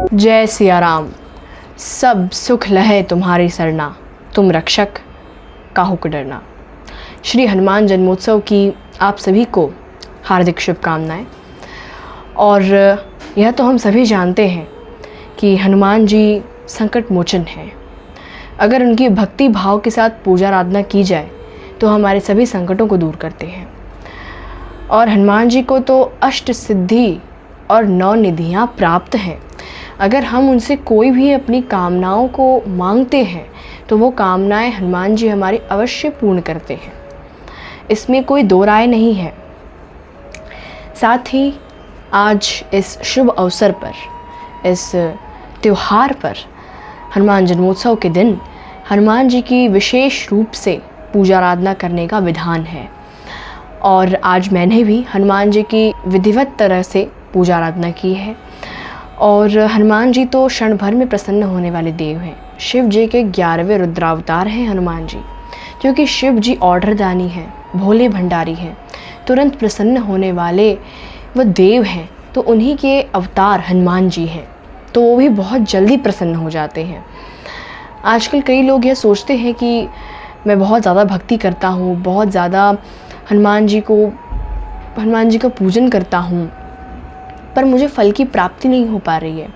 जय सिया राम। सब सुख लहे तुम्हारी सरना, तुम रक्षक काहू को डरना। श्री हनुमान जन्मोत्सव की आप सभी को हार्दिक शुभकामनाएं। और यह तो हम सभी जानते हैं कि हनुमान जी संकट मोचन हैं। अगर उनकी भक्ति भाव के साथ पूजा आराधना की जाए तो हमारे सभी संकटों को दूर करते हैं। और हनुमान जी को तो अष्ट सिद्धि और 9 निधियाँ प्राप्त हैं। अगर हम उनसे कोई भी अपनी कामनाओं को मांगते हैं तो वो कामनाएं हनुमान जी हमारी अवश्य पूर्ण करते हैं, इसमें कोई दो राय नहीं है। साथ ही आज इस शुभ अवसर पर, इस त्यौहार पर, हनुमान जन्मोत्सव के दिन हनुमान जी की विशेष रूप से पूजा आराधना करने का विधान है। और आज मैंने भी हनुमान जी की विधिवत तरह से पूजा आराधना की है। और हनुमान जी तो क्षण भर में प्रसन्न होने वाले देव हैं। शिव जी के 11वें रुद्रावतार हैं हनुमान जी, क्योंकि शिव जी ऑर्डरदानी हैं, भोले भंडारी हैं, तुरंत प्रसन्न होने वाले वो देव हैं। तो उन्हीं के अवतार हनुमान जी हैं, तो वो भी बहुत जल्दी प्रसन्न हो जाते हैं। आजकल कई लोग यह सोचते हैं कि मैं बहुत ज़्यादा भक्ति करता हूँ, बहुत ज़्यादा हनुमान जी का पूजन करता हूँ, पर मुझे फल की प्राप्ति नहीं हो पा रही है।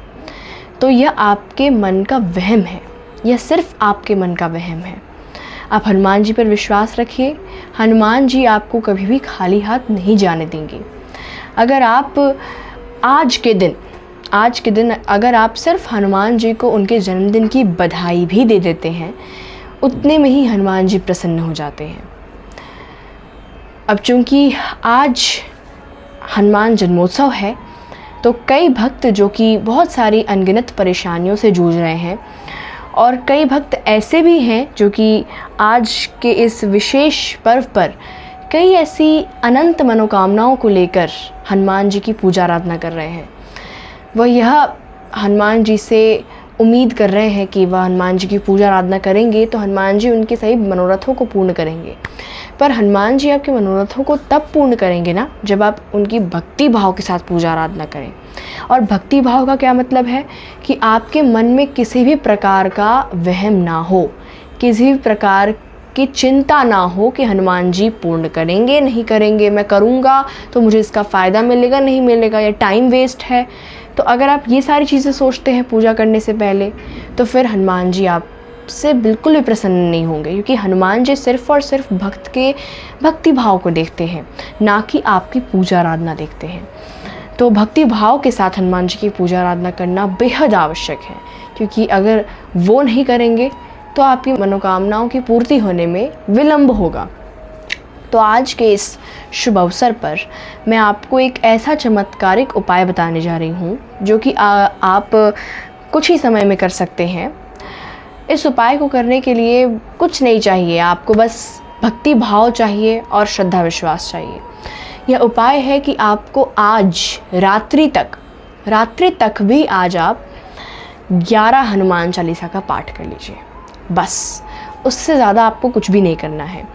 तो यह आपके मन का वहम है, यह सिर्फ आपके मन का वहम है। आप हनुमान जी पर विश्वास रखिए, हनुमान जी आपको कभी भी खाली हाथ नहीं जाने देंगे। अगर आप आज के दिन अगर आप सिर्फ हनुमान जी को उनके जन्मदिन की बधाई भी दे देते हैं, उतने में ही हनुमान जी प्रसन्न हो जाते हैं। अब चूँकि आज हनुमान जन्मोत्सव है तो कई भक्त जो कि बहुत सारी अनगिनत परेशानियों से जूझ रहे हैं, और कई भक्त ऐसे भी हैं जो कि आज के इस विशेष पर्व पर कई ऐसी अनंत मनोकामनाओं को लेकर हनुमान जी की पूजा आराधना कर रहे हैं। वह यह हनुमान जी से उम्मीद कर रहे हैं कि वह हनुमान जी की पूजा आराधना करेंगे तो हनुमान जी उनके सभी मनोरथों को पूर्ण करेंगे। पर हनुमान जी आपके मनोरथों को तब पूर्ण करेंगे ना, जब आप उनकी भक्ति भाव के साथ पूजा आराधना करें। और भक्ति भाव का क्या मतलब है कि आपके मन में किसी भी प्रकार का वहम ना हो, किसी भी प्रकार की चिंता ना हो कि हनुमान जी पूर्ण करेंगे नहीं करेंगे, मैं करूँगा तो मुझे इसका फ़ायदा मिलेगा नहीं मिलेगा, या टाइम वेस्ट है। तो अगर आप ये सारी चीज़ें सोचते हैं पूजा करने से पहले, तो फिर हनुमान जी आपसे बिल्कुल भी प्रसन्न नहीं होंगे, क्योंकि हनुमान जी सिर्फ़ और सिर्फ भक्त के भक्ति भाव को देखते हैं, ना कि आपकी पूजा आराधना देखते हैं। तो भक्ति भाव के साथ हनुमान जी की पूजा आराधना करना बेहद आवश्यक है, क्योंकि अगर वो नहीं करेंगे तो आपकी मनोकामनाओं की पूर्ति होने में विलंब होगा। तो आज के इस शुभ अवसर पर मैं आपको एक ऐसा चमत्कारिक उपाय बताने जा रही हूँ जो कि आप कुछ ही समय में कर सकते हैं। इस उपाय को करने के लिए कुछ नहीं चाहिए, आपको बस भक्ति भाव चाहिए और श्रद्धा विश्वास चाहिए। यह उपाय है कि आपको आज रात्रि तक भी आज आप 11 हनुमान चालीसा का पाठ कर लीजिए। बस उससे ज़्यादा आपको कुछ भी नहीं करना है।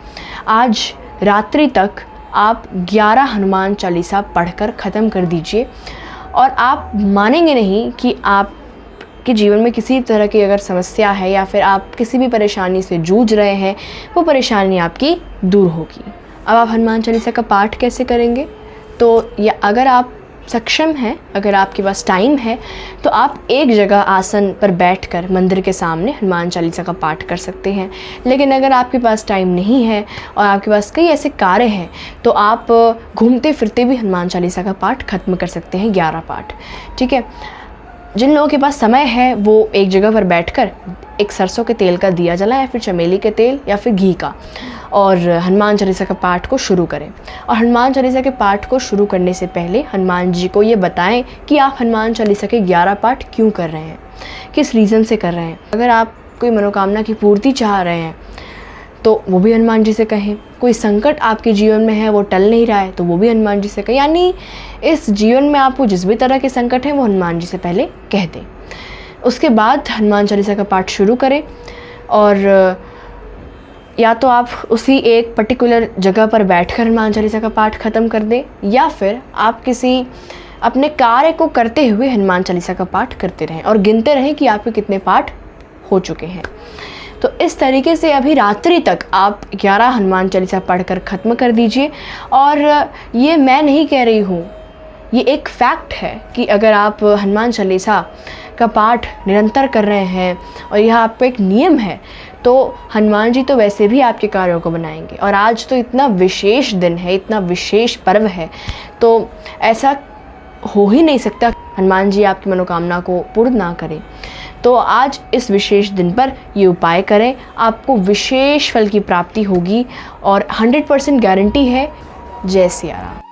आज रात्रि तक आप 11 हनुमान चालीसा पढ़कर ख़त्म कर दीजिए, और आप मानेंगे नहीं कि आपके जीवन में किसी तरह की अगर समस्या है या फिर आप किसी भी परेशानी से जूझ रहे हैं, वो परेशानी आपकी दूर होगी। अब आप हनुमान चालीसा का पाठ कैसे करेंगे? तो या अगर आप सक्षम हैं, अगर आपके पास टाइम है, तो आप एक जगह आसन पर बैठकर मंदिर के सामने हनुमान चालीसा का पाठ कर सकते हैं। लेकिन अगर आपके पास टाइम नहीं है और आपके पास कई ऐसे कार्य हैं, तो आप घूमते फिरते भी हनुमान चालीसा का पाठ खत्म कर सकते हैं, 11 पाठ। ठीक है। जिन लोगों के पास समय है वो एक जगह पर बैठकर एक सरसों के तेल का दिया जलाएं, या फिर चमेली के तेल या फिर घी का, और हनुमान चालीसा का पाठ को शुरू करें। और हनुमान चालीसा के पाठ को शुरू करने से पहले हनुमान जी को ये बताएं कि आप हनुमान चालीसा के 11 पाठ क्यों कर रहे हैं, किस रीज़न से कर रहे हैं। अगर आप कोई मनोकामना की पूर्ति चाह रहे हैं तो वो भी हनुमान जी से कहें। कोई संकट आपके जीवन में है, वो टल नहीं रहा है, तो वो भी हनुमान जी से कहें। यानी इस जीवन में आपको जिस भी तरह के संकट हैं वो हनुमान जी से पहले कह दें। उसके बाद हनुमान चालीसा का पाठ शुरू करें, और या तो आप उसी एक पर्टिकुलर जगह पर बैठकर हनुमान चालीसा का पाठ ख़त्म कर दें, या फिर आप किसी अपने कार्य को करते हुए हनुमान चालीसा का पाठ करते रहें और गिनते रहें कि आपके कितने पाठ हो चुके हैं। तो इस तरीके से अभी रात्रि तक आप 11 हनुमान चालीसा पढ़कर ख़त्म कर दीजिए। और ये मैं नहीं कह रही हूँ, ये एक फैक्ट है कि अगर आप हनुमान चालीसा का पाठ निरंतर कर रहे हैं और यह आपका एक नियम है, तो हनुमान जी तो वैसे भी आपके कार्यों को बनाएंगे। और आज तो इतना विशेष दिन है, इतना विशेष पर्व है, तो ऐसा हो ही नहीं सकता हनुमान जी आपकी मनोकामना को पूर्ण ना करें। तो आज इस विशेष दिन पर ये उपाय करें, आपको विशेष फल की प्राप्ति होगी और 100% गारंटी है। जय सिया राम।